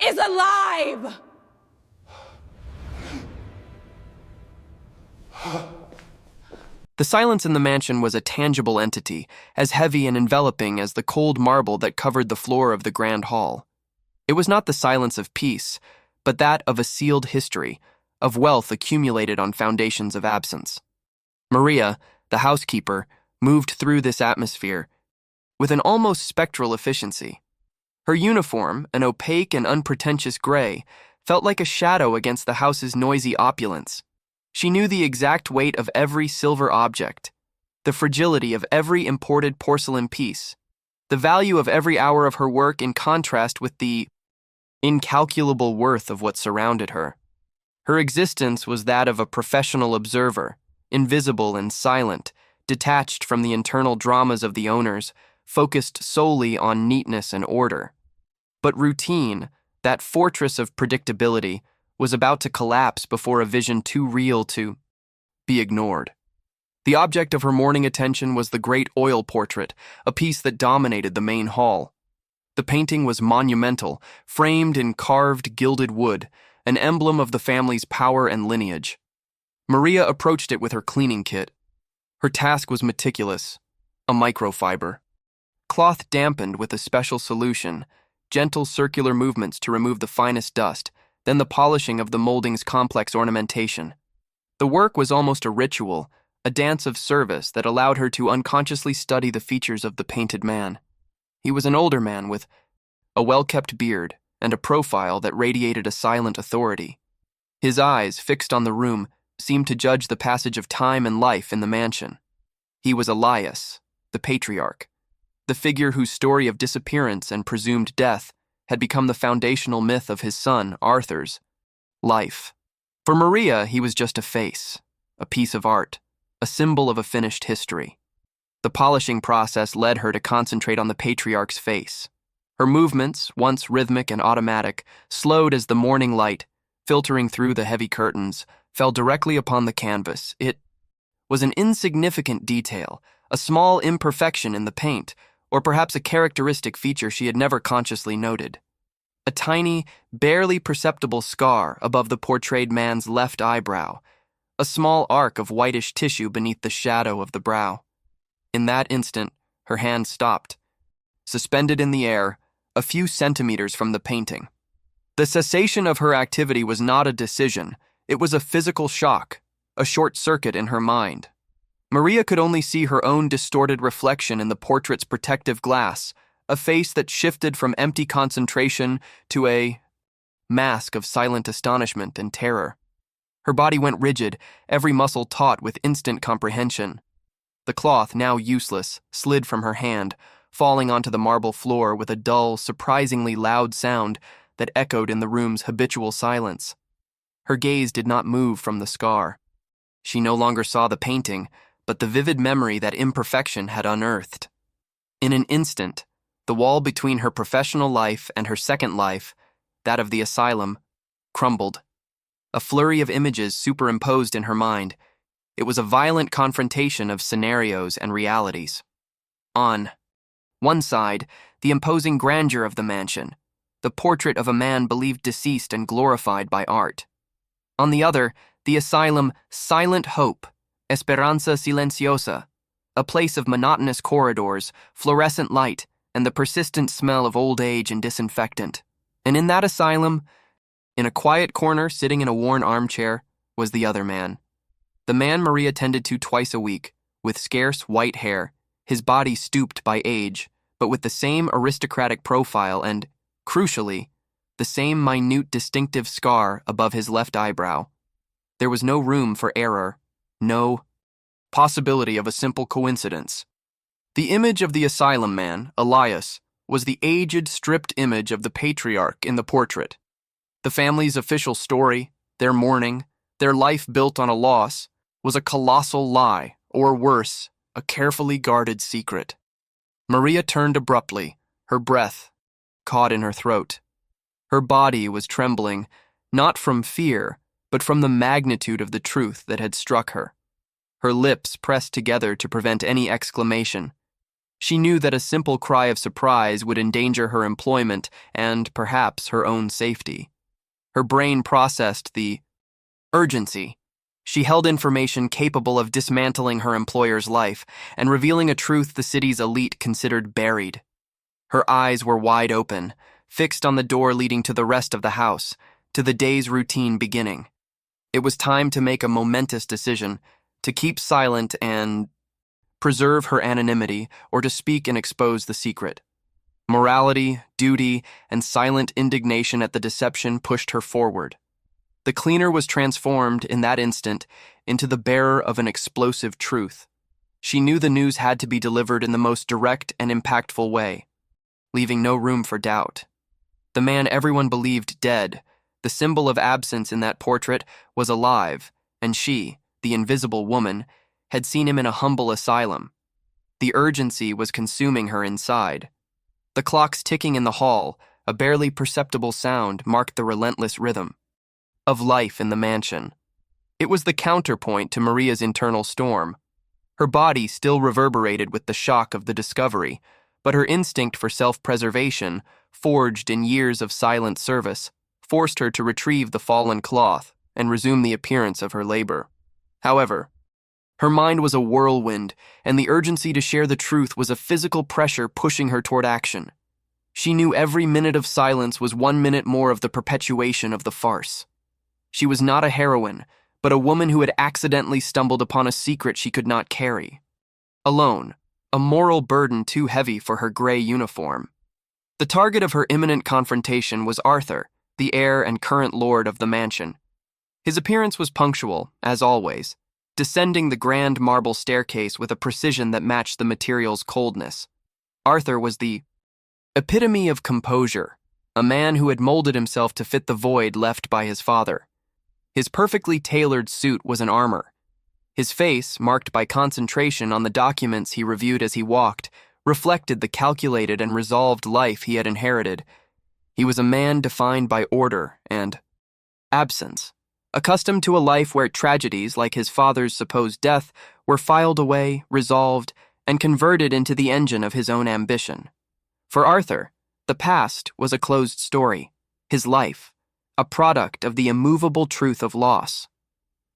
is alive! The silence in the mansion was a tangible entity, as heavy and enveloping as the cold marble that covered the floor of the grand hall. It was not the silence of peace, but that of a sealed history, of wealth accumulated on foundations of absence. Maria, the housekeeper, moved through this atmosphere with an almost spectral efficiency. Her uniform, an opaque and unpretentious gray, felt like a shadow against the house's noisy opulence. She knew the exact weight of every silver object, the fragility of every imported porcelain piece, the value of every hour of her work in contrast with the incalculable worth of what surrounded her. Her existence was that of a professional observer, invisible and silent, detached from the internal dramas of the owners, focused solely on neatness and order. But routine, that fortress of predictability, was about to collapse before a vision too real to be ignored. The object of her morning attention was the great oil portrait, a piece that dominated the main hall. The painting was monumental, framed in carved gilded wood, an emblem of the family's power and lineage. Maria approached it with her cleaning kit. Her task was meticulous, a microfiber. Cloth dampened with a special solution, gentle circular movements to remove the finest dust, then the polishing of the molding's complex ornamentation. The work was almost a ritual, a dance of service that allowed her to unconsciously study the features of the painted man. He was an older man with a well-kept beard and a profile that radiated a silent authority. His eyes, fixed on the room, seemed to judge the passage of time and life in the mansion. He was Elias, the patriarch, the figure whose story of disappearance and presumed death had become the foundational myth of his son, Arthur's life. For Maria, he was just a face, a piece of art, a symbol of a finished history. The polishing process led her to concentrate on the patriarch's face. Her movements, once rhythmic and automatic, slowed as the morning light, filtering through the heavy curtains, fell directly upon the canvas. It was an insignificant detail, a small imperfection in the paint, or perhaps a characteristic feature she had never consciously noted. A tiny, barely perceptible scar above the portrayed man's left eyebrow, a small arc of whitish tissue beneath the shadow of the brow. In that instant, her hand stopped, suspended in the air, a few centimeters from the painting. The cessation of her activity was not a decision, it was a physical shock, a short circuit in her mind. Maria could only see her own distorted reflection in the portrait's protective glass, a face that shifted from empty concentration to a mask of silent astonishment and terror. Her body went rigid, every muscle taut with instant comprehension. The cloth, now useless, slid from her hand, falling onto the marble floor with a dull, surprisingly loud sound that echoed in the room's habitual silence. Her gaze did not move from the scar. She no longer saw the painting, but the vivid memory that imperfection had unearthed. In an instant, the wall between her professional life and her second life, that of the asylum, crumbled. A flurry of images superimposed in her mind. It was a violent confrontation of scenarios and realities. On one side, the imposing grandeur of the mansion, the portrait of a man believed deceased and glorified by art. On the other, the asylum Silent Hope, Esperanza Silenciosa, a place of monotonous corridors, fluorescent light, and the persistent smell of old age and disinfectant. And in that asylum, in a quiet corner sitting in a worn armchair, was the other man. The man Maria tended to twice a week, with scarce white hair, his body stooped by age, but with the same aristocratic profile and, crucially, the same minute distinctive scar above his left eyebrow. There was no room for error, no possibility of a simple coincidence. The image of the asylum man, Elias, was the aged, stripped image of the patriarch in the portrait. The family's official story, their mourning, their life built on a loss, was a colossal lie, or worse, a carefully guarded secret. Maria turned abruptly, her breath caught in her throat. Her body was trembling, not from fear, but from the magnitude of the truth that had struck her. Her lips pressed together to prevent any exclamation. She knew that a simple cry of surprise would endanger her employment and, perhaps, her own safety. Her brain processed the urgency. She held information capable of dismantling her employer's life and revealing a truth the city's elite considered buried. Her eyes were wide open, fixed on the door leading to the rest of the house, to the day's routine beginning. It was time to make a momentous decision, to keep silent and preserve her anonymity, or to speak and expose the secret. Morality, duty, and silent indignation at the deception pushed her forward. The cleaner was transformed in that instant into the bearer of an explosive truth. She knew the news had to be delivered in the most direct and impactful way, leaving no room for doubt. The man everyone believed dead, the symbol of absence in that portrait, was alive, and she, the invisible woman, had seen him in a humble asylum. The urgency was consuming her inside. The clocks ticking in the hall, a barely perceptible sound, marked the relentless rhythm of life in the mansion. It was the counterpoint to Maria's internal storm. Her body still reverberated with the shock of the discovery, but her instinct for self-preservation, forged in years of silent service, forced her to retrieve the fallen cloth and resume the appearance of her labor. However, her mind was a whirlwind, and the urgency to share the truth was a physical pressure pushing her toward action. She knew every minute of silence was 1 minute more of the perpetuation of the farce. She was not a heroine, but a woman who had accidentally stumbled upon a secret she could not carry. Alone, a moral burden too heavy for her gray uniform. The target of her imminent confrontation was Arthur, the heir and current lord of the mansion. His appearance was punctual, as always, descending the grand marble staircase with a precision that matched the material's coldness. Arthur was the epitome of composure, a man who had molded himself to fit the void left by his father. His perfectly tailored suit was an armor. His face, marked by concentration on the documents he reviewed as he walked, reflected the calculated and resolved life he had inherited. He was a man defined by order and absence, accustomed to a life where tragedies like his father's supposed death were filed away, resolved, and converted into the engine of his own ambition. For Arthur, the past was a closed story, his life, a product of the immovable truth of loss.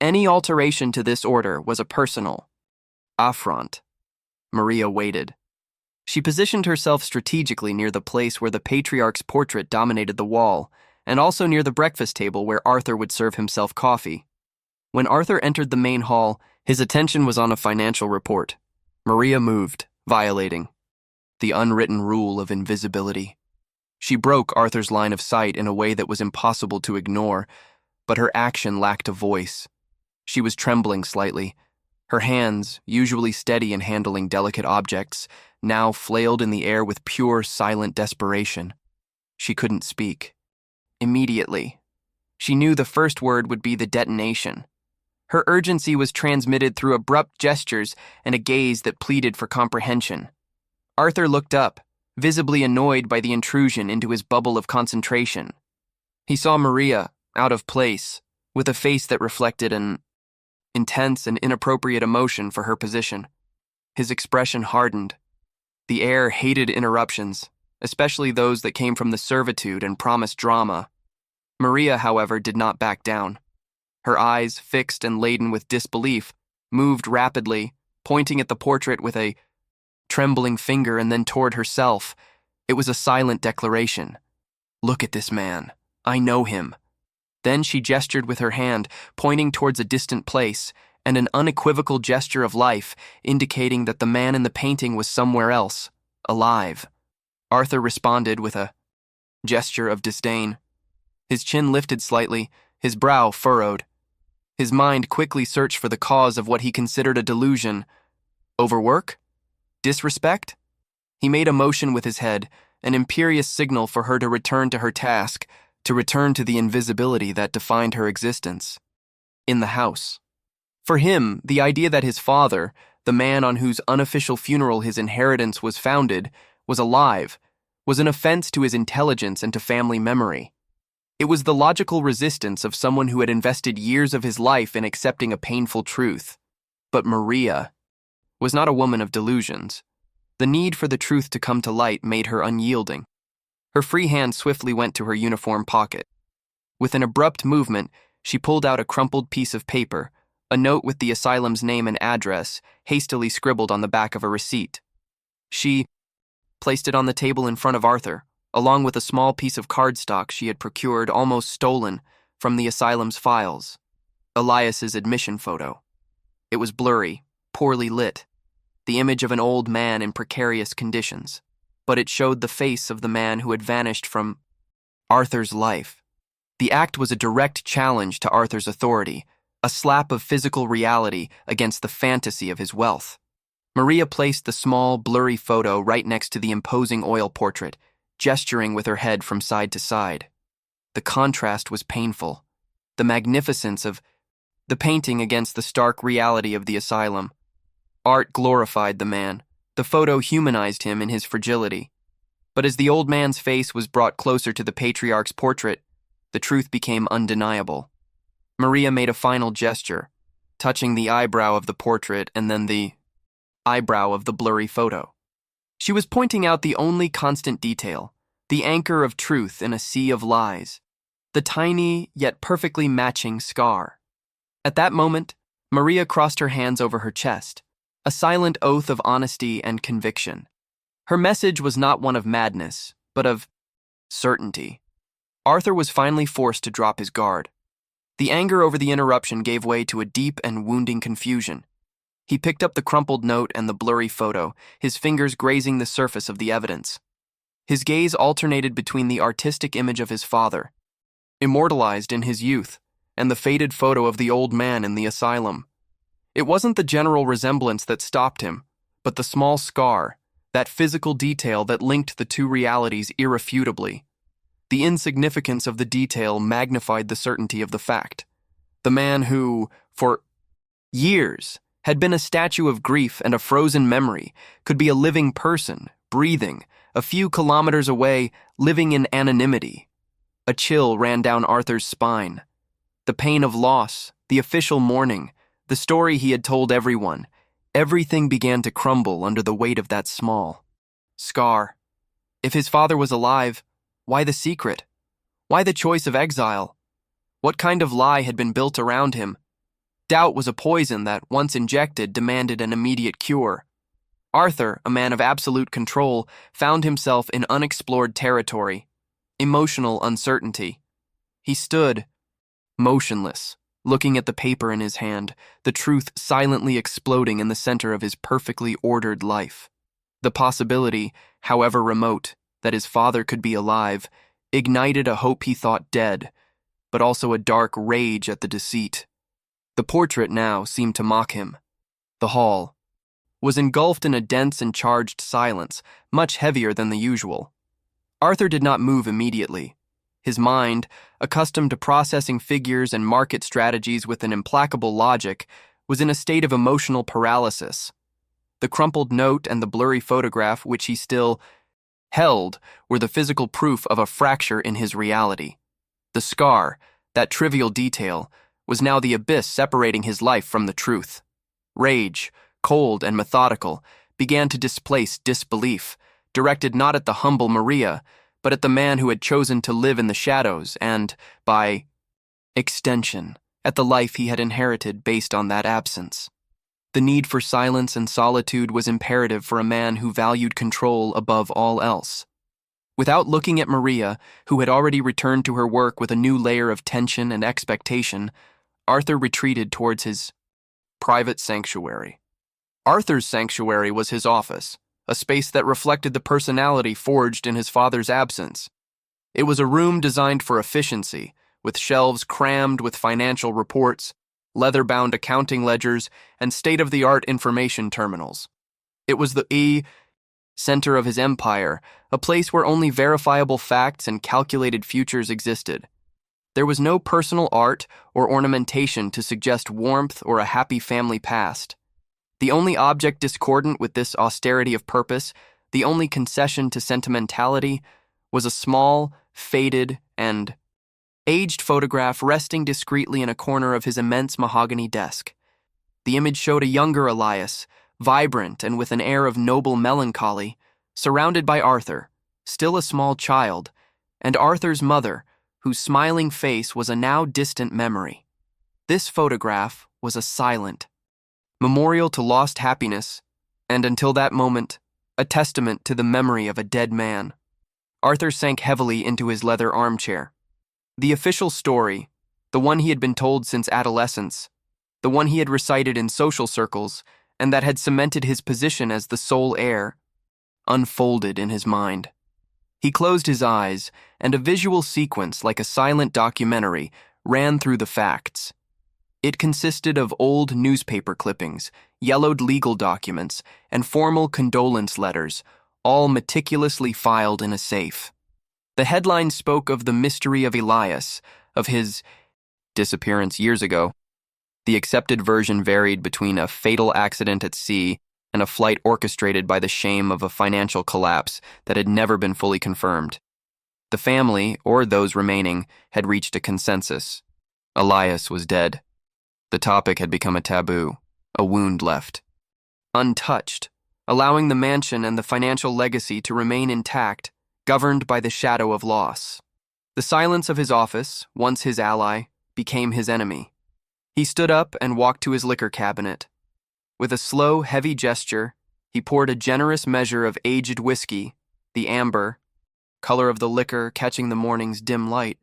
Any alteration to this order was a personal affront. Maria waited. She positioned herself strategically near the place where the patriarch's portrait dominated the wall, and also near the breakfast table where Arthur would serve himself coffee. When Arthur entered the main hall, his attention was on a financial report. Maria moved, violating the unwritten rule of invisibility. She broke Arthur's line of sight in a way that was impossible to ignore, but her action lacked a voice. She was trembling slightly. Her hands, usually steady in handling delicate objects, now flailed in the air with pure, silent desperation. She couldn't speak. Immediately, she knew the first word would be the detonation. Her urgency was transmitted through abrupt gestures and a gaze that pleaded for comprehension. Arthur looked up, visibly annoyed by the intrusion into his bubble of concentration. He saw Maria, out of place, with a face that reflected an intense and inappropriate emotion for her position. His expression hardened. The heir hated interruptions, especially those that came from the servitude and promised drama. Maria, however, did not back down. Her eyes, fixed and laden with disbelief, moved rapidly, pointing at the portrait with a trembling finger and then toward herself. It was a silent declaration. "Look at this man. I know him." Then she gestured with her hand, pointing towards a distant place, and an unequivocal gesture of life, indicating that the man in the painting was somewhere else, alive. Arthur responded with a gesture of disdain. His chin lifted slightly, his brow furrowed. His mind quickly searched for the cause of what he considered a delusion. Overwork? Disrespect? He made a motion with his head, an imperious signal for her to return to her task, to return to the invisibility that defined her existence. In the house. For him, the idea that his father, the man on whose unofficial funeral his inheritance was founded, was alive, was an offense to his intelligence and to family memory. It was the logical resistance of someone who had invested years of his life in accepting a painful truth. But Maria was not a woman of delusions. The need for the truth to come to light made her unyielding. Her free hand swiftly went to her uniform pocket. With an abrupt movement, she pulled out a crumpled piece of paper, a note with the asylum's name and address, hastily scribbled on the back of a receipt. She placed it on the table in front of Arthur, along with a small piece of cardstock she had procured, almost stolen, from the asylum's files. Elias's admission photo. It was blurry, poorly lit, the image of an old man in precarious conditions, but it showed the face of the man who had vanished from Arthur's life. The act was a direct challenge to Arthur's authority, a slap of physical reality against the fantasy of his wealth. Maria placed the small, blurry photo right next to the imposing oil portrait, gesturing with her head from side to side. The contrast was painful. The magnificence of the painting against the stark reality of the asylum. Art glorified the man. The photo humanized him in his fragility. But as the old man's face was brought closer to the patriarch's portrait, the truth became undeniable. Maria made a final gesture, touching the eyebrow of the portrait and then the eyebrow of the blurry photo. She was pointing out the only constant detail, the anchor of truth in a sea of lies, the tiny yet perfectly matching scar. At that moment, Maria crossed her hands over her chest, a silent oath of honesty and conviction. Her message was not one of madness, but of certainty. Arthur was finally forced to drop his guard. The anger over the interruption gave way to a deep and wounding confusion. He picked up the crumpled note and the blurry photo, his fingers grazing the surface of the evidence. His gaze alternated between the artistic image of his father, immortalized in his youth, and the faded photo of the old man in the asylum. It wasn't the general resemblance that stopped him, but the small scar, that physical detail that linked the two realities irrefutably. The insignificance of the detail magnified the certainty of the fact. The man who, for years, had been a statue of grief and a frozen memory, could be a living person, breathing, a few kilometers away, living in anonymity. A chill ran down Arthur's spine. The pain of loss, the official mourning, the story he had told everyone, everything began to crumble under the weight of that small scar. If his father was alive, why the secret? Why the choice of exile? What kind of lie had been built around him? Doubt was a poison that, once injected, demanded an immediate cure. Arthur, a man of absolute control, found himself in unexplored territory, emotional uncertainty. He stood, motionless, looking at the paper in his hand, the truth silently exploding in the center of his perfectly ordered life. The possibility, however remote, that his father could be alive, ignited a hope he thought dead, but also a dark rage at the deceit. The portrait now seemed to mock him. The hall was engulfed in a dense and charged silence, much heavier than the usual. Arthur did not move immediately. His mind, accustomed to processing figures and market strategies with an implacable logic, was in a state of emotional paralysis. The crumpled note and the blurry photograph which he still held were the physical proof of a fracture in his reality. The scar, that trivial detail, was now the abyss separating his life from the truth. Rage, cold and methodical, began to displace disbelief, directed not at the humble Maria, but at the man who had chosen to live in the shadows and, by extension, at the life he had inherited based on that absence. The need for silence and solitude was imperative for a man who valued control above all else. Without looking at Maria, who had already returned to her work with a new layer of tension and expectation, Arthur retreated towards his private sanctuary. Arthur's sanctuary was his office, a space that reflected the personality forged in his father's absence. It was a room designed for efficiency, with shelves crammed with financial reports, leather-bound accounting ledgers, and state-of-the-art information terminals. It was the center of his empire, a place where only verifiable facts and calculated futures existed. There was no personal art or ornamentation to suggest warmth or a happy family past. The only object discordant with this austerity of purpose, the only concession to sentimentality, was a small, faded, and aged photograph resting discreetly in a corner of his immense mahogany desk. The image showed a younger Elias, vibrant and with an air of noble melancholy, surrounded by Arthur, still a small child, and Arthur's mother, whose smiling face was a now distant memory. This photograph was a silent memorial to lost happiness, and until that moment, a testament to the memory of a dead man. Arthur sank heavily into his leather armchair. The official story, the one he had been told since adolescence, the one he had recited in social circles, and that had cemented his position as the sole heir, unfolded in his mind. He closed his eyes, and a visual sequence like a silent documentary ran through the facts. It consisted of old newspaper clippings, yellowed legal documents, and formal condolence letters, all meticulously filed in a safe. The headline spoke of the mystery of Elias, of his disappearance years ago. The accepted version varied between a fatal accident at sea and a flight orchestrated by the shame of a financial collapse that had never been fully confirmed. The family, or those remaining, had reached a consensus. Elias was dead. The topic had become a taboo, a wound left untouched, allowing the mansion and the financial legacy to remain intact, governed by the shadow of loss. The silence of his office, once his ally, became his enemy. He stood up and walked to his liquor cabinet. With a slow, heavy gesture, he poured a generous measure of aged whiskey, the amber, color of the liquor catching the morning's dim light.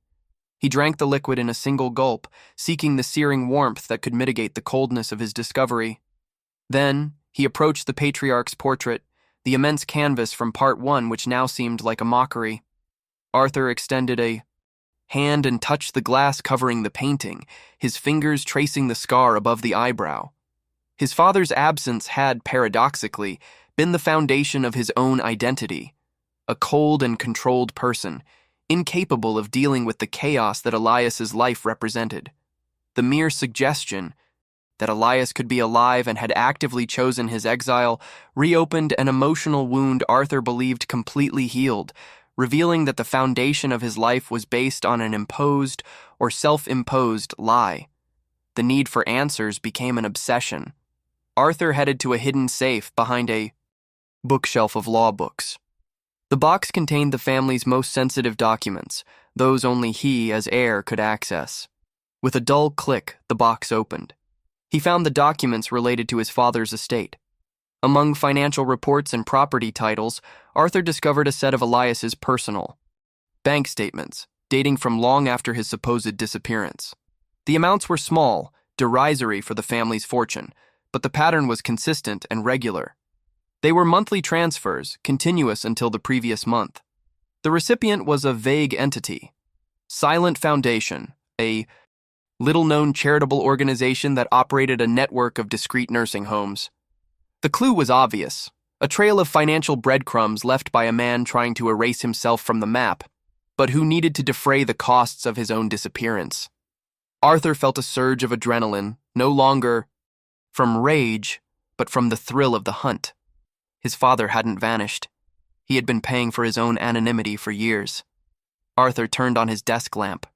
He drank the liquid in a single gulp, seeking the searing warmth that could mitigate the coldness of his discovery. Then, he approached the patriarch's portrait, the immense canvas from Part 1 which now seemed like a mockery. Arthur extended a hand and touched the glass covering the painting, his fingers tracing the scar above the eyebrow. His father's absence had, paradoxically, been the foundation of his own identity, a cold and controlled person, incapable of dealing with the chaos that Elias's life represented. The mere suggestion that Elias could be alive and had actively chosen his exile reopened an emotional wound Arthur believed completely healed, revealing that the foundation of his life was based on an imposed or self-imposed lie. The need for answers became an obsession. Arthur headed to a hidden safe behind a bookshelf of law books. The box contained the family's most sensitive documents, those only he, as heir, could access. With a dull click, the box opened. He found the documents related to his father's estate. Among financial reports and property titles, Arthur discovered a set of Elias's personal bank statements, dating from long after his supposed disappearance. The amounts were small, derisory for the family's fortune, but the pattern was consistent and regular. They were monthly transfers, continuous until the previous month. The recipient was a vague entity. Silent Foundation, a little-known charitable organization that operated a network of discreet nursing homes. The clue was obvious, a trail of financial breadcrumbs left by a man trying to erase himself from the map, but who needed to defray the costs of his own disappearance. Arthur felt a surge of adrenaline, no longer from rage, but from the thrill of the hunt. His father hadn't vanished. He had been paying for his own anonymity for years. Arthur turned on his desk lamp.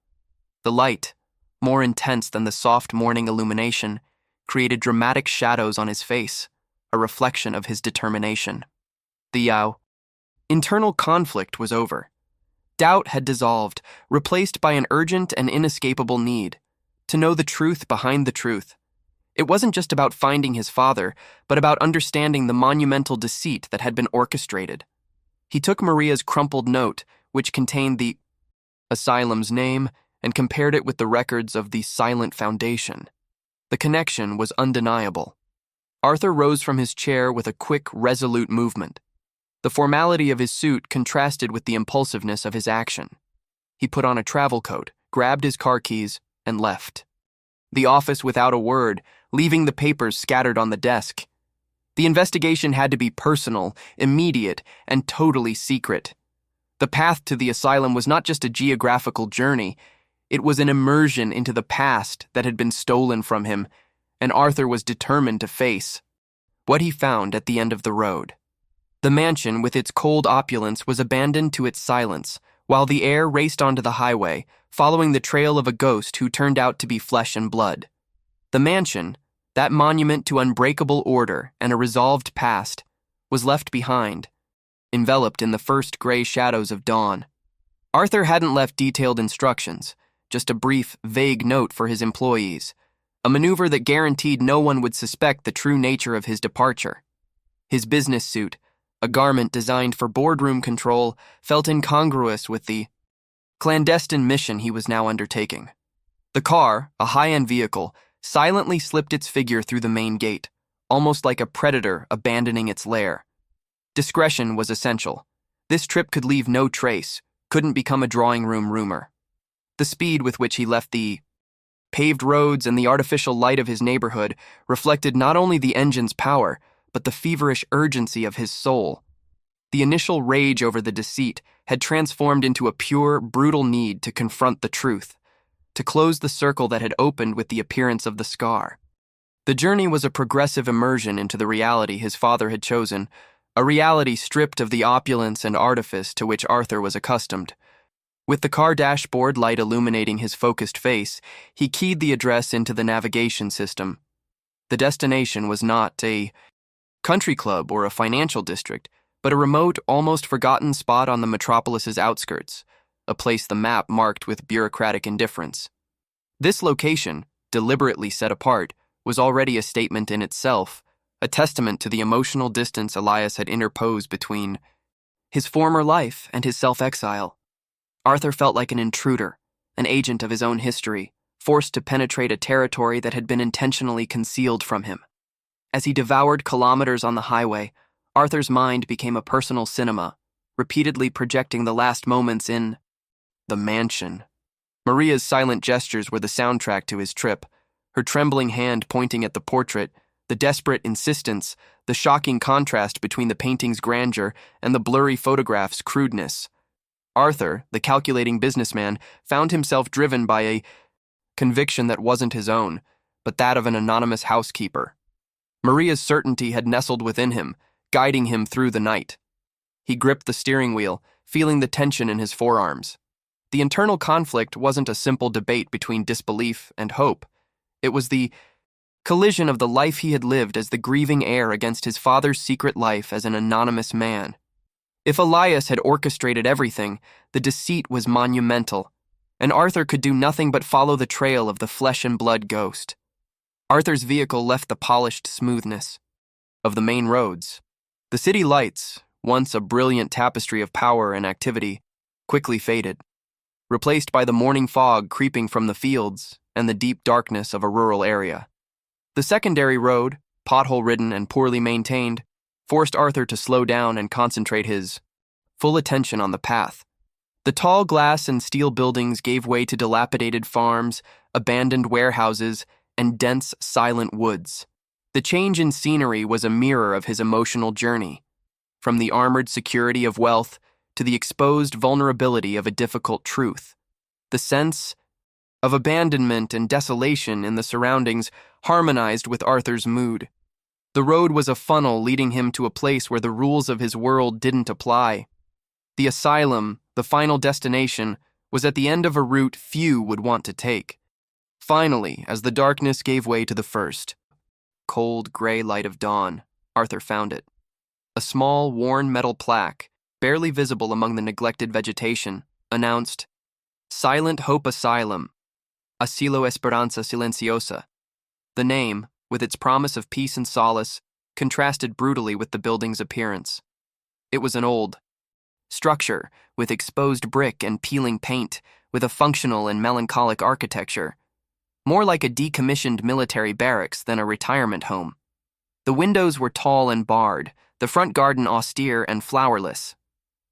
The light, more intense than the soft morning illumination, created dramatic shadows on his face, a reflection of his determination. The internal conflict was over. Doubt had dissolved, replaced by an urgent and inescapable need to know the truth behind the truth. It wasn't just about finding his father, but about understanding the monumental deceit that had been orchestrated. He took Maria's crumpled note, which contained the asylum's name, and compared it with the records of the Silent Foundation. The connection was undeniable. Arthur rose from his chair with a quick, resolute movement. The formality of his suit contrasted with the impulsiveness of his action. He put on a travel coat, grabbed his car keys, and left the office without a word, leaving the papers scattered on the desk. The investigation had to be personal, immediate, and totally secret. The path to the asylum was not just a geographical journey, it was an immersion into the past that had been stolen from him, and Arthur was determined to face what he found at the end of the road. The mansion, with its cold opulence, was abandoned to its silence, while the heir raced onto the highway, following the trail of a ghost who turned out to be flesh and blood. The mansion, That monument to unbreakable order and a resolved past was left behind, enveloped in the first gray shadows of dawn. Arthur hadn't left detailed instructions, just a brief, vague note for his employees, a maneuver that guaranteed no one would suspect the true nature of his departure. His business suit, a garment designed for boardroom control, felt incongruous with the clandestine mission he was now undertaking. The car, a high-end vehicle, silently slipped its figure through the main gate, almost like a predator abandoning its lair. Discretion was essential. This trip could leave no trace, couldn't become a drawing room rumor. The speed with which he left the paved roads and the artificial light of his neighborhood reflected not only the engine's power, but the feverish urgency of his soul. The initial rage over the deceit had transformed into a pure, brutal need to confront the truth, to close the circle that had opened with the appearance of the scar. The journey was a progressive immersion into the reality his father had chosen, a reality stripped of the opulence and artifice to which Arthur was accustomed. With the car dashboard light illuminating his focused face, he keyed the address into the navigation system. The destination was not a country club or a financial district, but a remote, almost forgotten spot on the metropolis's outskirts, a place the map marked with bureaucratic indifference. This location, deliberately set apart, was already a statement in itself, a testament to the emotional distance Elias had interposed between his former life and his self-exile. Arthur felt like an intruder, an agent of his own history, forced to penetrate a territory that had been intentionally concealed from him. As he devoured kilometers on the highway, Arthur's mind became a personal cinema, repeatedly projecting the last moments in the mansion. Maria's silent gestures were the soundtrack to his trip, her trembling hand pointing at the portrait, the desperate insistence, the shocking contrast between the painting's grandeur and the blurry photograph's crudeness. Arthur, the calculating businessman, found himself driven by a conviction that wasn't his own, but that of an anonymous housekeeper. Maria's certainty had nestled within him, guiding him through the night. He gripped the steering wheel, feeling the tension in his forearms. The internal conflict wasn't a simple debate between disbelief and hope. It was the collision of the life he had lived as the grieving heir against his father's secret life as an anonymous man. If Elias had orchestrated everything, the deceit was monumental, and Arthur could do nothing but follow the trail of the flesh-and-blood ghost. Arthur's vehicle left the polished smoothness of the main roads. The city lights, once a brilliant tapestry of power and activity, quickly faded, replaced by the morning fog creeping from the fields and the deep darkness of a rural area. The secondary road, pothole-ridden and poorly maintained, forced Arthur to slow down and concentrate his full attention on the path. The tall glass and steel buildings gave way to dilapidated farms, abandoned warehouses, and dense, silent woods. The change in scenery was a mirror of his emotional journey, from the armored security of wealth to the exposed vulnerability of a difficult truth. The sense of abandonment and desolation in the surroundings harmonized with Arthur's mood. The road was a funnel leading him to a place where the rules of his world didn't apply. The asylum, the final destination, was at the end of a route few would want to take. Finally, as the darkness gave way to the first cold, gray light of dawn, Arthur found it. A small, worn metal plaque, barely visible among the neglected vegetation, announced, "Silent Hope Asylum, Asilo Esperanza Silenciosa." The name, with its promise of peace and solace, contrasted brutally with the building's appearance. It was an old structure, with exposed brick and peeling paint, with a functional and melancholic architecture, more like a decommissioned military barracks than a retirement home. The windows were tall and barred, the front garden austere and flowerless.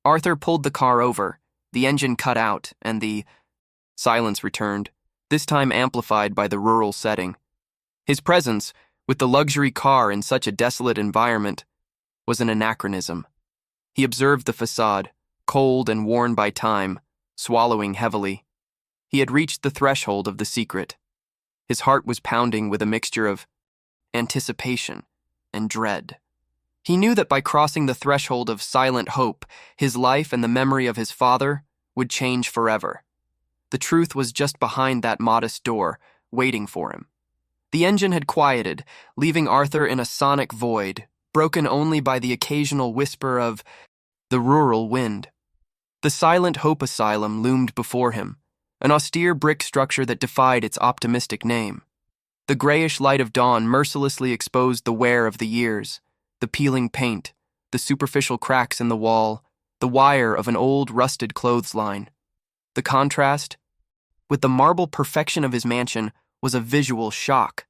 Arthur pulled the car over, the engine cut out, and the silence returned, this time amplified by the rural setting. His presence, with the luxury car in such a desolate environment, was an anachronism. He observed the facade, cold and worn by time, swallowing heavily. He had reached the threshold of the secret. His heart was pounding with a mixture of anticipation and dread. He knew that by crossing the threshold of silent hope, his life and the memory of his father would change forever. The truth was just behind that modest door, waiting for him. The engine had quieted, leaving Arthur in a sonic void, broken only by the occasional whisper of the rural wind. The silent Hope Asylum loomed before him, an austere brick structure that defied its optimistic name. The grayish light of dawn mercilessly exposed the wear of the years, the peeling paint, the superficial cracks in the wall, the wire of an old, rusted clothesline. The contrast, with the marble perfection of his mansion, was a visual shock.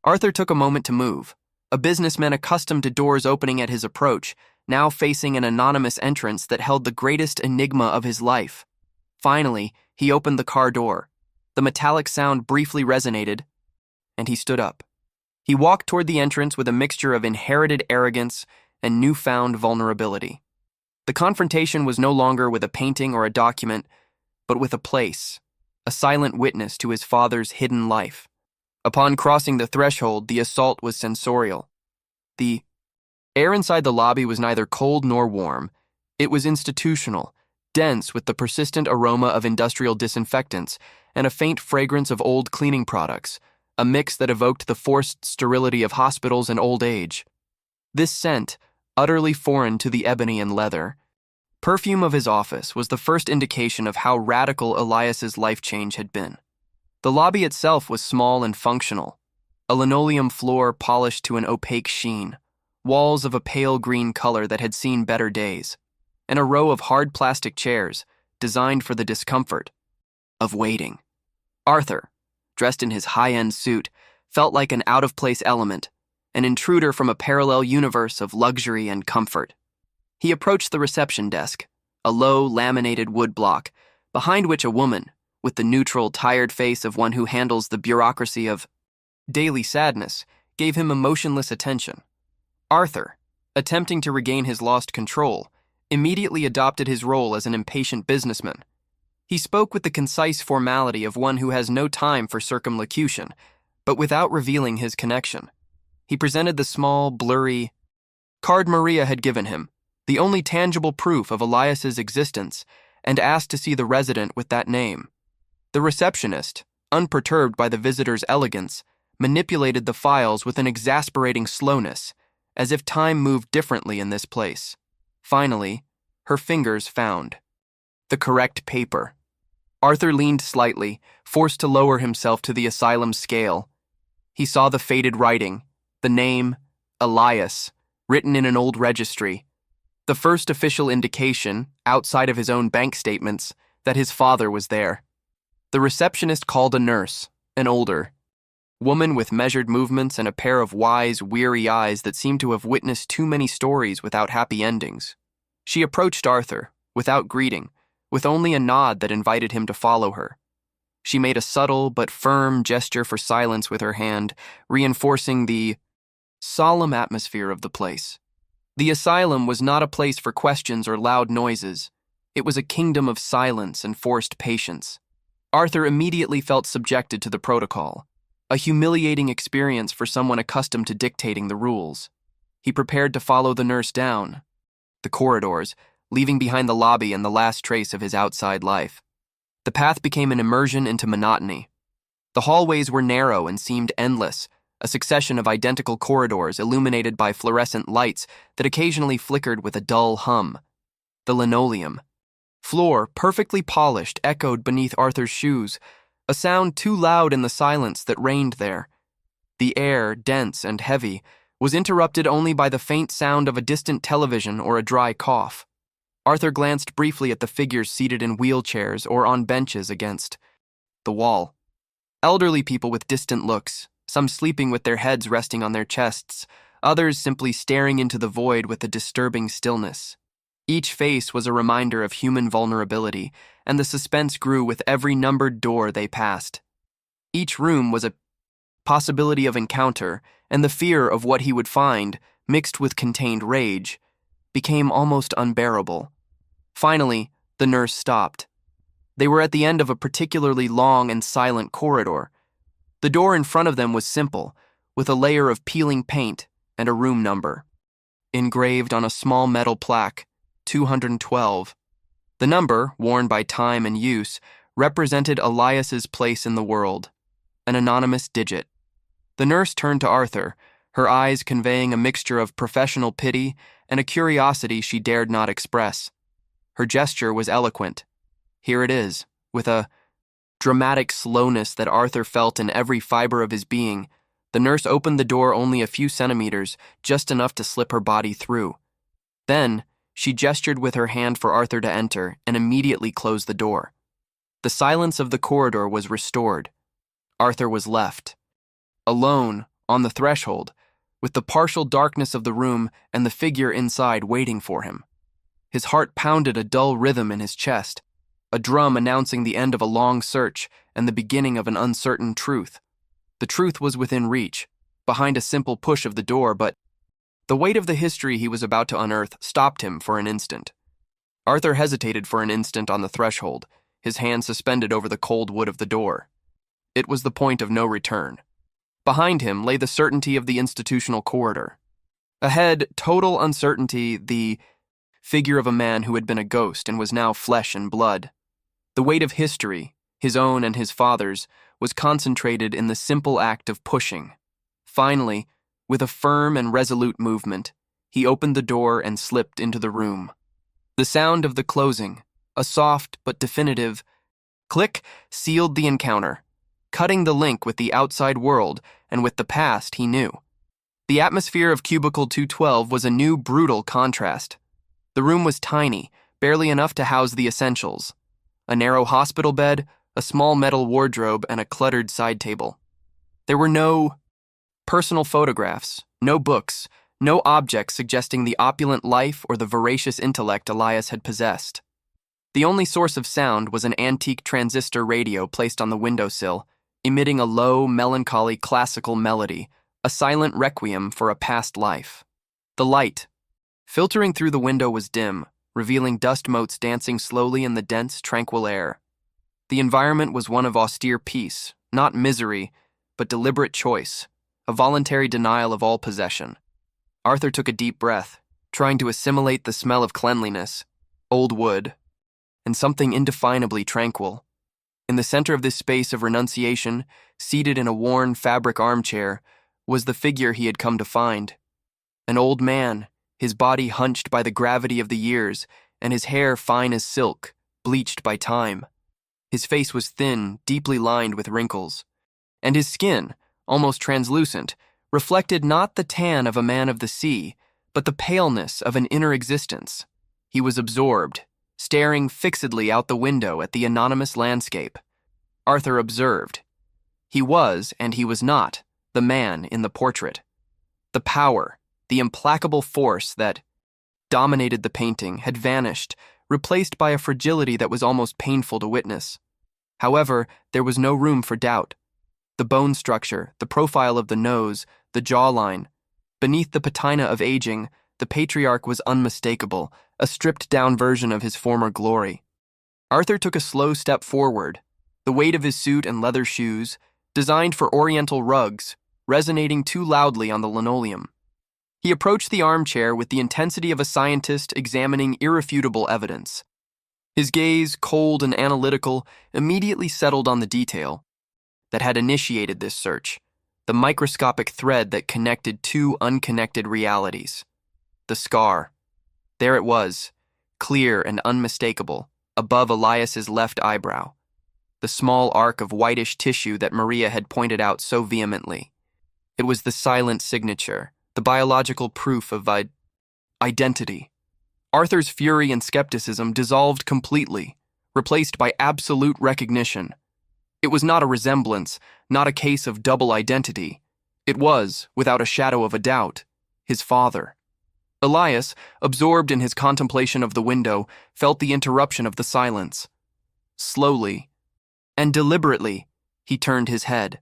Arthur took a moment to move, a businessman accustomed to doors opening at his approach, now facing an anonymous entrance that held the greatest enigma of his life. Finally, he opened the car door. The metallic sound briefly resonated, and he stood up. He walked toward the entrance with a mixture of inherited arrogance and newfound vulnerability. The confrontation was no longer with a painting or a document, but with a place, a silent witness to his father's hidden life. Upon crossing the threshold, the assault was sensorial. The air inside the lobby was neither cold nor warm. It was institutional, dense with the persistent aroma of industrial disinfectants and a faint fragrance of old cleaning products, a mix that evoked the forced sterility of hospitals and old age. This scent, utterly foreign to the ebony and leather, perfume of his office, was the first indication of how radical Elias's life change had been. The lobby itself was small and functional, a linoleum floor polished to an opaque sheen, walls of a pale green color that had seen better days, and a row of hard plastic chairs designed for the discomfort of waiting. Arthur, dressed in his high-end suit, felt like an out-of-place element, an intruder from a parallel universe of luxury and comfort. He approached the reception desk, a low, laminated wood block, behind which a woman, with the neutral, tired face of one who handles the bureaucracy of daily sadness, gave him emotionless attention. Arthur, attempting to regain his lost control, immediately adopted his role as an impatient businessman. He spoke with the concise formality of one who has no time for circumlocution, but without revealing his connection. He presented the small, blurry card Maria had given him, the only tangible proof of Elias's existence, and asked to see the resident with that name. The receptionist, unperturbed by the visitor's elegance, manipulated the files with an exasperating slowness, as if time moved differently in this place. Finally, her fingers found the correct paper. Arthur leaned slightly, forced to lower himself to the asylum's scale. He saw the faded writing, the name, Elias, written in an old registry, the first official indication, outside of his own bank statements, that his father was there. The receptionist called a nurse, an older woman with measured movements and a pair of wise, weary eyes that seemed to have witnessed too many stories without happy endings. She approached Arthur, without greeting, with only a nod that invited him to follow her. She made a subtle but firm gesture for silence with her hand, reinforcing the solemn atmosphere of the place. The asylum was not a place for questions or loud noises. It was a kingdom of silence and forced patience. Arthur immediately felt subjected to the protocol, a humiliating experience for someone accustomed to dictating the rules. He prepared to follow the nurse down the corridors, leaving behind the lobby and the last trace of his outside life. The path became an immersion into monotony. The hallways were narrow and seemed endless, a succession of identical corridors illuminated by fluorescent lights that occasionally flickered with a dull hum. The linoleum floor, perfectly polished, echoed beneath Arthur's shoes, a sound too loud in the silence that reigned there. The air, dense and heavy, was interrupted only by the faint sound of a distant television or a dry cough. Arthur glanced briefly at the figures seated in wheelchairs or on benches against the wall. Elderly people with distant looks, some sleeping with their heads resting on their chests, others simply staring into the void with a disturbing stillness. Each face was a reminder of human vulnerability, and the suspense grew with every numbered door they passed. Each room was a possibility of encounter, and the fear of what he would find, mixed with contained rage, became almost unbearable. Finally, the nurse stopped. They were at the end of a particularly long and silent corridor. The door in front of them was simple, with a layer of peeling paint and a room number. Engraved on a small metal plaque, 212. The number, worn by time and use, represented Elias's place in the world, an anonymous digit. The nurse turned to Arthur, her eyes conveying a mixture of professional pity and a curiosity she dared not express. Her gesture was eloquent. Here it is, with a dramatic slowness that Arthur felt in every fiber of his being. The nurse opened the door only a few centimeters, just enough to slip her body through. Then, she gestured with her hand for Arthur to enter and immediately closed the door. The silence of the corridor was restored. Arthur was left, alone, on the threshold, with the partial darkness of the room and the figure inside waiting for him. His heart pounded a dull rhythm in his chest, a drum announcing the end of a long search and the beginning of an uncertain truth. The truth was within reach, behind a simple push of the door, but the weight of the history he was about to unearth stopped him for an instant. Arthur hesitated for an instant on the threshold, his hand suspended over the cold wood of the door. It was the point of no return. Behind him lay the certainty of the institutional corridor. Ahead, total uncertainty, the figure of a man who had been a ghost and was now flesh and blood. The weight of history, his own and his father's, was concentrated in the simple act of pushing. Finally, with a firm and resolute movement, he opened the door and slipped into the room. The sound of the closing, a soft but definitive click, sealed the encounter, cutting the link with the outside world and with the past he knew. The atmosphere of Cubicle 212 was a new brutal contrast. The room was tiny, barely enough to house the essentials: a narrow hospital bed, a small metal wardrobe, and a cluttered side table. There were no personal photographs, no books, no objects suggesting the opulent life or the voracious intellect Elias had possessed. The only source of sound was an antique transistor radio placed on the windowsill, emitting a low, melancholy classical melody, a silent requiem for a past life. The light, filtering through the window, was dim, revealing dust motes dancing slowly in the dense, tranquil air. The environment was one of austere peace, not misery, but deliberate choice, a voluntary denial of all possession. Arthur took a deep breath, trying to assimilate the smell of cleanliness, old wood, and something indefinably tranquil. In the center of this space of renunciation, seated in a worn fabric armchair, was the figure he had come to find. An old man, his body hunched by the gravity of the years, and his hair fine as silk, bleached by time. His face was thin, deeply lined with wrinkles, and his skin, almost translucent, reflected not the tan of a man of the sea, but the paleness of an inner existence. He was absorbed, staring fixedly out the window at the anonymous landscape. Arthur observed. He was, and he was not, the man in the portrait. The power, the implacable force that dominated the painting had vanished, replaced by a fragility that was almost painful to witness. However, there was no room for doubt. The bone structure, the profile of the nose, the jawline. Beneath the patina of aging, the patriarch was unmistakable, a stripped-down version of his former glory. Arthur took a slow step forward, the weight of his suit and leather shoes, designed for oriental rugs, resonating too loudly on the linoleum. He approached the armchair with the intensity of a scientist examining irrefutable evidence. His gaze, cold and analytical, immediately settled on the detail that had initiated this search, the microscopic thread that connected two unconnected realities. The scar. There it was, clear and unmistakable, above Elias's left eyebrow. The small arc of whitish tissue that Maria had pointed out so vehemently. It was the silent signature, the biological proof of identity. Arthur's fury and skepticism dissolved completely, replaced by absolute recognition. It was not a resemblance, not a case of double identity. It was, without a shadow of a doubt, his father. Elias, absorbed in his contemplation of the window, felt the interruption of the silence. Slowly and deliberately, he turned his head.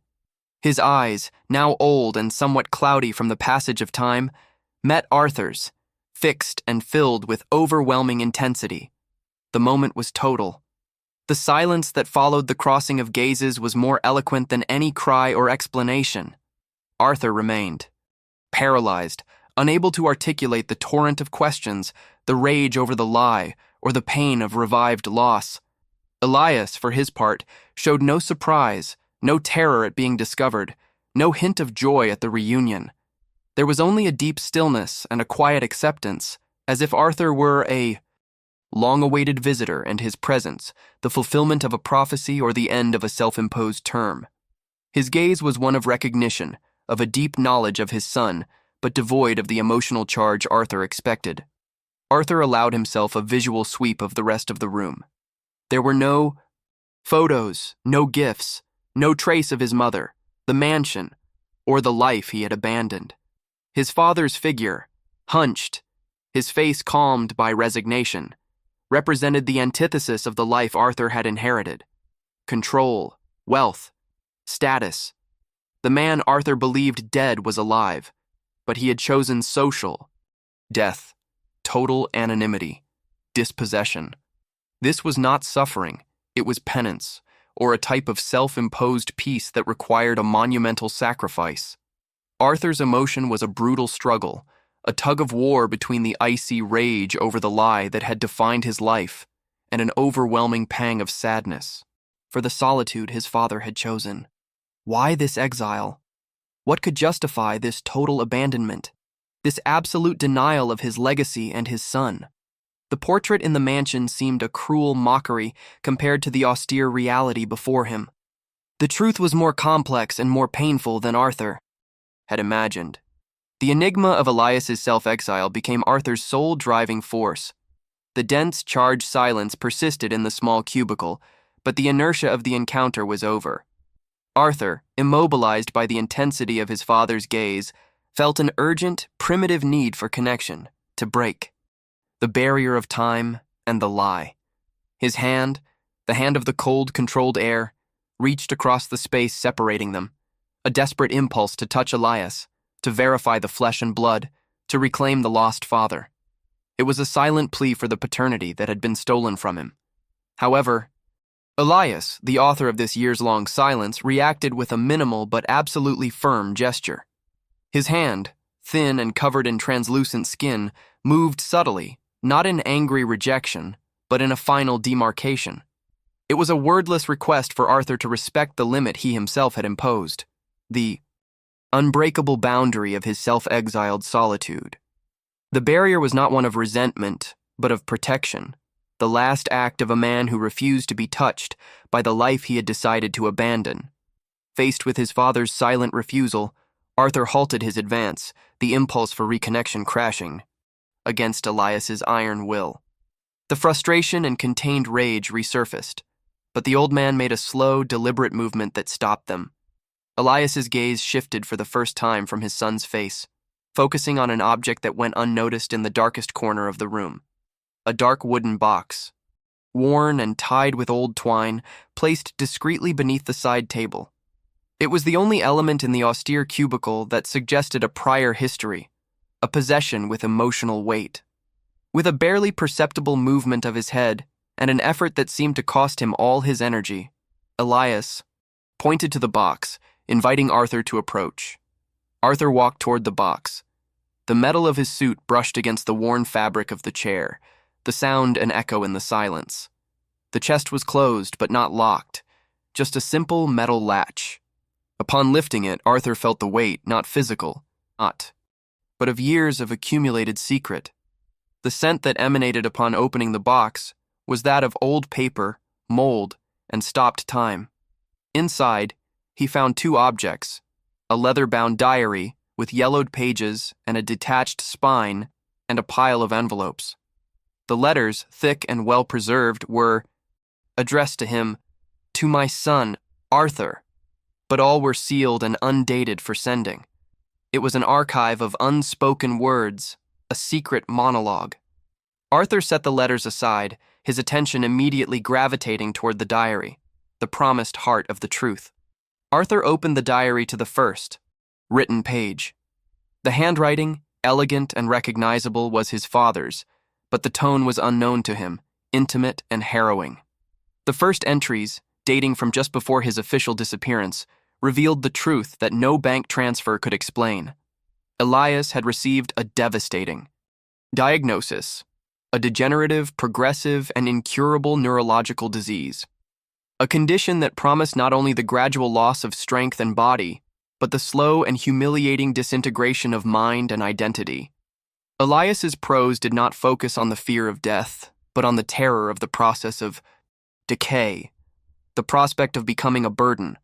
His eyes, now old and somewhat cloudy from the passage of time, met Arthur's, fixed and filled with overwhelming intensity. The moment was total. The silence that followed the crossing of gazes was more eloquent than any cry or explanation. Arthur remained, paralyzed, unable to articulate the torrent of questions, the rage over the lie, or the pain of revived loss. Elias, for his part, showed no surprise, no terror at being discovered, No hint of joy at the reunion. There was only a deep stillness and a quiet acceptance, as if Arthur were a long-awaited visitor and his presence, the fulfillment of a prophecy or the end of a self-imposed term. His gaze was one of recognition, of a deep knowledge of his son, but devoid of the emotional charge Arthur expected. Arthur allowed himself a visual sweep of the rest of the room. There were no photos, no gifts, no trace of his mother, the mansion, or the life he had abandoned. His father's figure, hunched, his face calmed by resignation, represented the antithesis of the life Arthur had inherited. Control, wealth, status. The man Arthur believed dead was alive, but he had chosen social death, total anonymity, dispossession. This was not suffering, it was penance, or a type of self-imposed peace that required a monumental sacrifice. Arthur's emotion was a brutal struggle, a tug-of-war between the icy rage over the lie that had defined his life and an overwhelming pang of sadness for the solitude his father had chosen. Why this exile? What could justify this total abandonment, this absolute denial of his legacy and his son? The portrait in the mansion seemed a cruel mockery compared to the austere reality before him. The truth was more complex and more painful than Arthur had imagined. The enigma of Elias's self-exile became Arthur's sole driving force. The dense, charged silence persisted in the small cubicle, but the inertia of the encounter was over. Arthur, immobilized by the intensity of his father's gaze, felt an urgent, primitive need for connection, to break the barrier of time and the lie. His hand, the hand of the cold, controlled air, reached across the space separating them, a desperate impulse to touch Elias, to verify the flesh and blood, to reclaim the lost father. It was a silent plea for the paternity that had been stolen from him. However, Elias, the author of this years-long silence, reacted with a minimal but absolutely firm gesture. His hand, thin and covered in translucent skin, moved subtly, not in angry rejection, but in a final demarcation. It was a wordless request for Arthur to respect the limit he himself had imposed, the unbreakable boundary of his self-exiled solitude. The barrier was not one of resentment, but of protection, the last act of a man who refused to be touched by the life he had decided to abandon. Faced with his father's silent refusal, Arthur halted his advance, the impulse for reconnection crashing against Elias's iron will. The frustration and contained rage resurfaced, but the old man made a slow, deliberate movement that stopped them. Elias's gaze shifted for the first time from his son's face, focusing on an object that went unnoticed in the darkest corner of the room. A dark wooden box, worn and tied with old twine, placed discreetly beneath the side table. It was the only element in the austere cubicle that suggested a prior history, a possession with emotional weight. With a barely perceptible movement of his head and an effort that seemed to cost him all his energy, Elias pointed to the box, inviting Arthur to approach. Arthur walked toward the box. The metal of his suit brushed against the worn fabric of the chair, the sound an echo in the silence. The chest was closed but not locked, just a simple metal latch. Upon lifting it, Arthur felt the weight, not physical, but of years of accumulated secret. The scent that emanated upon opening the box was that of old paper, mold, and stopped time. Inside, he found two objects, a leather-bound diary with yellowed pages and a detached spine, and a pile of envelopes. The letters, thick and well-preserved, were addressed to him, "To my son, Arthur," but all were sealed and undated for sending. It was an archive of unspoken words, a secret monologue. Arthur set the letters aside, his attention immediately gravitating toward the diary, the promised heart of the truth. Arthur opened the diary to the first, written page. The handwriting, elegant and recognizable, was his father's, but the tone was unknown to him, intimate and harrowing. The first entries, dating from just before his official disappearance, revealed the truth that no bank transfer could explain. Elias had received a devastating diagnosis, a degenerative, progressive, and incurable neurological disease, a condition that promised not only the gradual loss of strength and body, but the slow and humiliating disintegration of mind and identity. Elias's prose did not focus on the fear of death, but on the terror of the process of decay, the prospect of becoming a burden,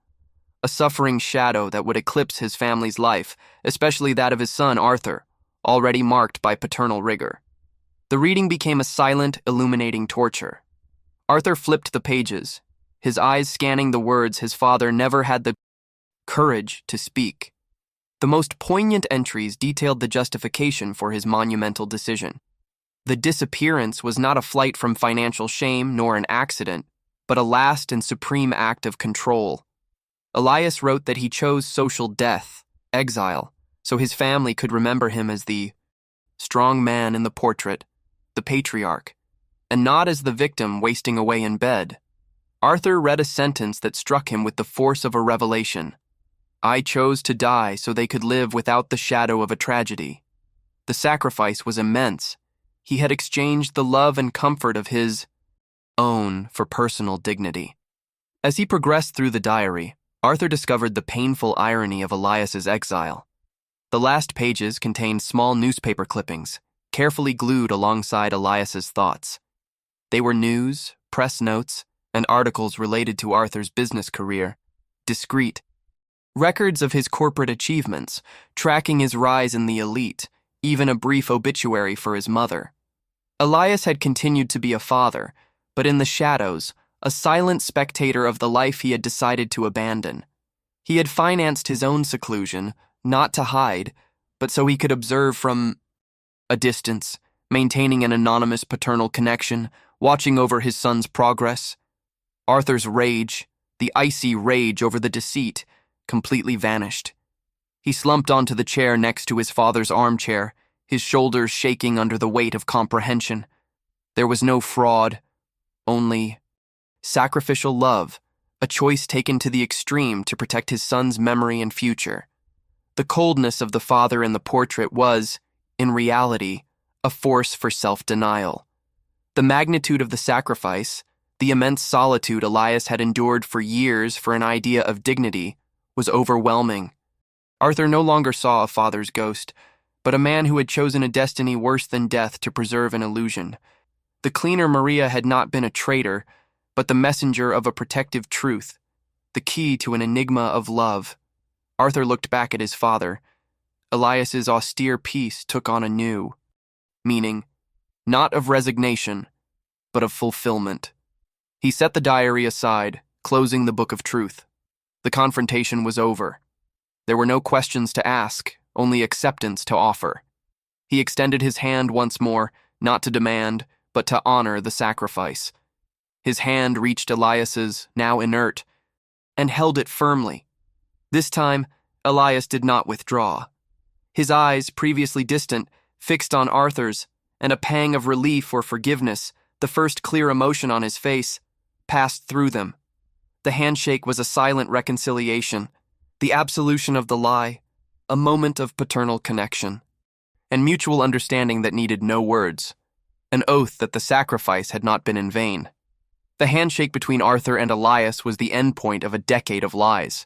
a suffering shadow that would eclipse his family's life, especially that of his son Arthur, already marked by paternal rigor. The reading became a silent, illuminating torture. Arthur flipped the pages, his eyes scanning the words his father never had the courage to speak. The most poignant entries detailed the justification for his monumental decision. The disappearance was not a flight from financial shame nor an accident, but a last and supreme act of control. Elias wrote that he chose social death, exile, so his family could remember him as the strong man in the portrait, the patriarch, and not as the victim wasting away in bed. Arthur read a sentence that struck him with the force of a revelation. I chose to die so they could live without the shadow of a tragedy. The sacrifice was immense. He had exchanged the love and comfort of his own for personal dignity. As he progressed through the diary, Arthur discovered the painful irony of Elias's exile. The last pages contained small newspaper clippings, carefully glued alongside Elias's thoughts. They were news, press notes, and articles related to Arthur's business career, discreet. Records of his corporate achievements, tracking his rise in the elite, even a brief obituary for his mother. Elias had continued to be a father, but in the shadows, a silent spectator of the life he had decided to abandon. He had financed his own seclusion, not to hide, but so he could observe from a distance, maintaining an anonymous paternal connection, watching over his son's progress. Arthur's rage, the icy rage over the deceit, completely vanished. He slumped onto the chair next to his father's armchair, his shoulders shaking under the weight of comprehension. There was no fraud, only sacrificial love, a choice taken to the extreme to protect his son's memory and future. The coldness of the father in the portrait was, in reality, a force for self-denial. The magnitude of the sacrifice, the immense solitude Elias had endured for years for an idea of dignity, was overwhelming. Arthur no longer saw a father's ghost, but a man who had chosen a destiny worse than death to preserve an illusion. The cleaner Maria had not been a traitor, but the messenger of a protective truth, the key to an enigma of love. Arthur looked back at his father. Elias's austere peace took on a new meaning, not of resignation, but of fulfillment. He set the diary aside, closing the book of truth. The confrontation was over. There were no questions to ask, only acceptance to offer. He extended his hand once more, not to demand, but to honor the sacrifice. His hand reached Elias's, now inert, and held it firmly. This time, Elias did not withdraw. His eyes, previously distant, fixed on Arthur's, and a pang of relief or forgiveness, the first clear emotion on his face, passed through them. The handshake was a silent reconciliation, the absolution of the lie, a moment of paternal connection, and mutual understanding that needed no words, an oath that the sacrifice had not been in vain. The handshake between Arthur and Elias was the endpoint of a decade of lies.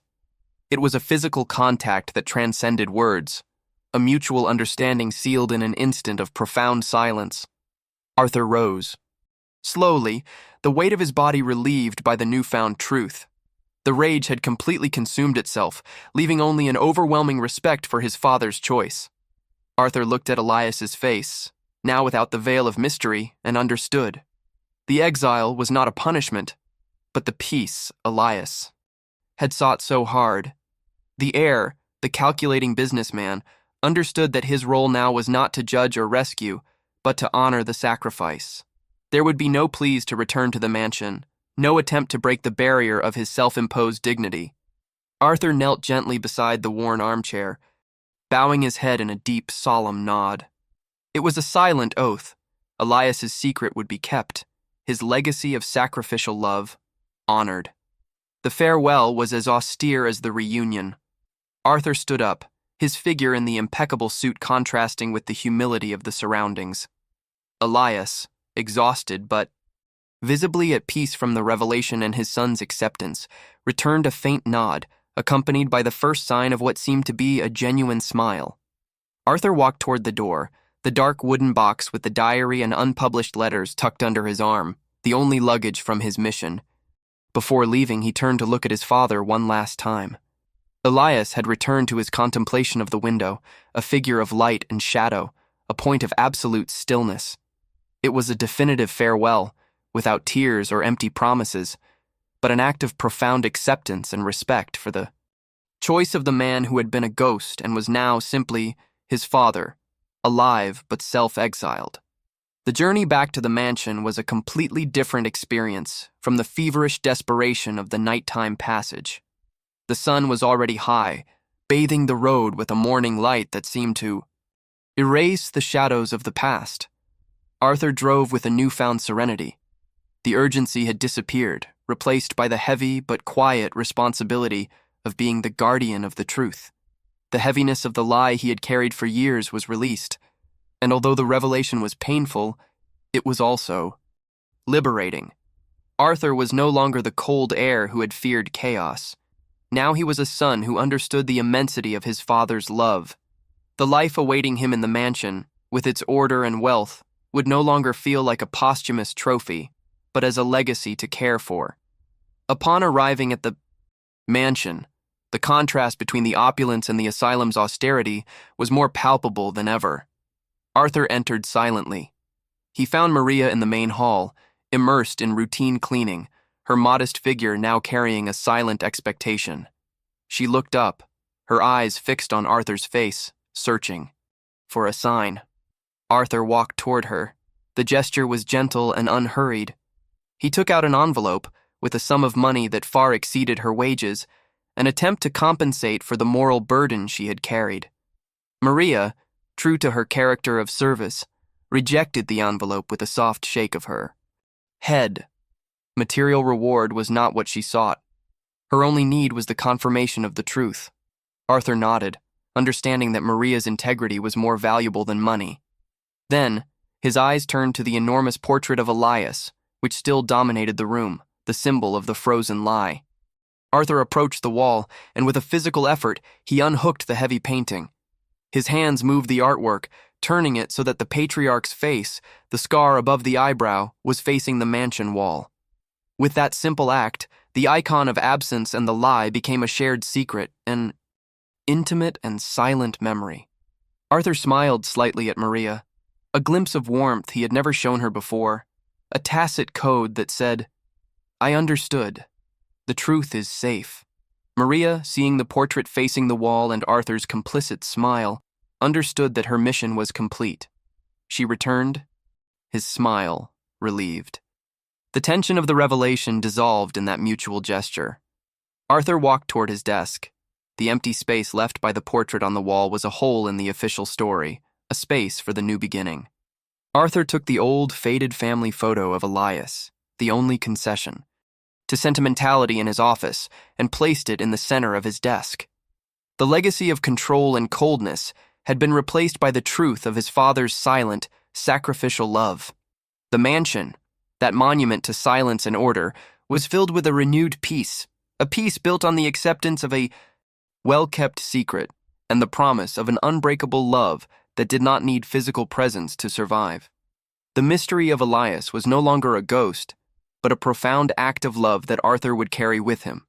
It was a physical contact that transcended words, a mutual understanding sealed in an instant of profound silence. Arthur rose. Slowly, the weight of his body relieved by the newfound truth. The rage had completely consumed itself, leaving only an overwhelming respect for his father's choice. Arthur looked at Elias's face, now without the veil of mystery, and understood. The exile was not a punishment, but the peace Elias had sought so hard. The heir, the calculating businessman, understood that his role now was not to judge or rescue, but to honor the sacrifice. There would be no pleas to return to the mansion, no attempt to break the barrier of his self-imposed dignity. Arthur knelt gently beside the worn armchair, bowing his head in a deep, solemn nod. It was a silent oath. Elias's secret would be kept, his legacy of sacrificial love honored. The farewell was as austere as the reunion. Arthur stood up, his figure in the impeccable suit contrasting with the humility of the surroundings. Elias, exhausted but visibly at peace from the revelation and his son's acceptance, returned a faint nod, accompanied by the first sign of what seemed to be a genuine smile. Arthur walked toward the door, the dark wooden box with the diary and unpublished letters tucked under his arm, the only luggage from his mission. Before leaving, he turned to look at his father one last time. Elias had returned to his contemplation of the window, a figure of light and shadow, a point of absolute stillness. It was a definitive farewell, without tears or empty promises, but an act of profound acceptance and respect for the choice of the man who had been a ghost and was now simply his father, alive but self-exiled. The journey back to the mansion was a completely different experience from the feverish desperation of the nighttime passage. The sun was already high, bathing the road with a morning light that seemed to erase the shadows of the past. Arthur drove with a newfound serenity. The urgency had disappeared, replaced by the heavy but quiet responsibility of being the guardian of the truth. The heaviness of the lie he had carried for years was released, and although the revelation was painful, it was also liberating. Arthur was no longer the cold heir who had feared chaos. Now he was a son who understood the immensity of his father's love. The life awaiting him in the mansion, with its order and wealth, would no longer feel like a posthumous trophy, but as a legacy to care for. Upon arriving at the mansion, the contrast between the opulence and the asylum's austerity was more palpable than ever. Arthur entered silently. He found Maria in the main hall, immersed in routine cleaning, her modest figure now carrying a silent expectation. She looked up, her eyes fixed on Arthur's face, searching for a sign. Arthur walked toward her. The gesture was gentle and unhurried. He took out an envelope with a sum of money that far exceeded her wages, an attempt to compensate for the moral burden she had carried. Maria, true to her character of service, rejected the envelope with a soft shake of her head. Material reward was not what she sought. Her only need was the confirmation of the truth. Arthur nodded, understanding that Maria's integrity was more valuable than money. Then, his eyes turned to the enormous portrait of Elias, which still dominated the room, the symbol of the frozen lie. Arthur approached the wall, and with a physical effort, he unhooked the heavy painting. His hands moved the artwork, turning it so that the patriarch's face, the scar above the eyebrow, was facing the mansion wall. With that simple act, the icon of absence and the lie became a shared secret, an intimate and silent memory. Arthur smiled slightly at Maria, a glimpse of warmth he had never shown her before, a tacit code that said, "I understood. The truth is safe." Maria, seeing the portrait facing the wall and Arthur's complicit smile, understood that her mission was complete. She returned, his smile relieved. The tension of the revelation dissolved in that mutual gesture. Arthur walked toward his desk. The empty space left by the portrait on the wall was a hole in the official story, a space for the new beginning. Arthur took the old, faded family photo of Elias, the only concession, to sentimentality in his office and placed it in the center of his desk. The legacy of control and coldness had been replaced by the truth of his father's silent, sacrificial love. The mansion, that monument to silence and order, was filled with a renewed peace, a peace built on the acceptance of a well-kept secret and the promise of an unbreakable love that did not need physical presence to survive. The mystery of Elias was no longer a ghost, but a profound act of love that Arthur would carry with him.